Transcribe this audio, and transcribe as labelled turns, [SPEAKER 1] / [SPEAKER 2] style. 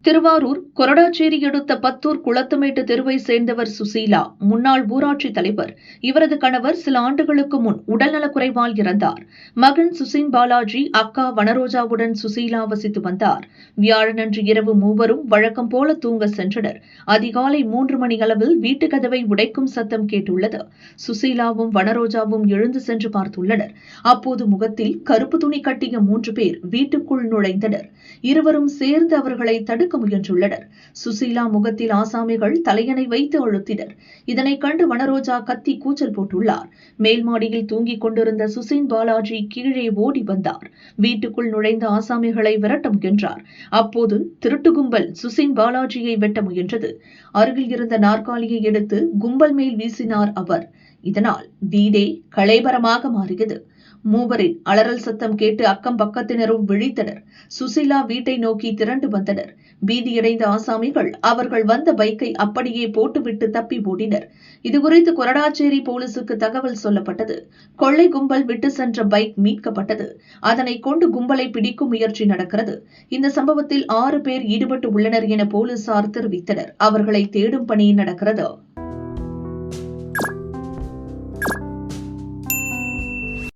[SPEAKER 1] திருவாரூர் கொரடாச்சேரி அடுத்த பத்தூர் குளத்துமேட்டு தெருவை சேர்ந்தவர் சுசீலா, முன்னாள் ஊராட்சி தலைவர். இவரது கணவர் சில ஆண்டுகளுக்கு முன் உடல்நலக்குறைவால் இறந்தார். மகன் சுசின் பாலாஜி, அக்கா வனரோஜாவுடன் சுசீலா வசித்து வந்தார். வியாழனன்று இரவு மூவரும் வழக்கம் போல தூங்க சென்றனர். அதிகாலை 3 மணி அளவில் வீட்டு கதவை உடைக்கும் சத்தம் கேட்டுள்ளது. சுசீலாவும் வனரோஜாவும் எழுந்து சென்று பார்த்துள்ளனர். அப்போது முகத்தில் கருப்பு துணி கட்டிய 3 பேர் வீட்டுக்குள் நுழைந்தனர். இருவரும் சேர்ந்து அவர்களை தடுக்க முயன்றுள்ளனர். சுசீலா முகத்தில் ஆசாமிகள் தலையணை வைத்து அழுத்தினர். இதனை கண்டு வனரோஜா கத்தி கூச்சல் போட்டுள்ளார். மேல் மாடியில் தூங்கிக் கொண்டிருந்த சுசின் பாலாஜி கீழே ஓடி வந்தார். வீட்டுக்குள் நுழைந்த ஆசாமிகளை விரட்ட முயன்றார். அப்போது திருட்டு கும்பல் சுசின் பாலாஜியை வெட்ட முயன்றது. அருகில் இருந்த நாற்காலியை எடுத்து கும்பல் மேல் வீசினார் அவர். இதனால் வீடே கலைபரமாக மாறியது. மூவரின் அலறல் சத்தம் கேட்டு அக்கம் பக்கத்தினரும் விழித்தனர். சுசீலா வீட்டை நோக்கி திரண்டு வந்தனர். பீதியடைந்த ஆசாமிகள் அவர்கள் வந்த பைக்கை அப்படியே போட்டுவிட்டு தப்பி ஓடினர். இதுகுறித்து கொரடாச்சேரி போலீசுக்கு தகவல் சொல்லப்பட்டது. கொள்ளை கும்பல் விட்டு சென்ற பைக் மீட்கப்பட்டது. அதனை கொண்டு கும்பலை பிடிக்கும் முயற்சி நடக்கிறது. இந்த சம்பவத்தில் 6 பேர் ஈடுபட்டு உள்ளனர் என போலீசார் தெரிவித்தனர். அவர்களை தேடும் பணி நடக்கிறது.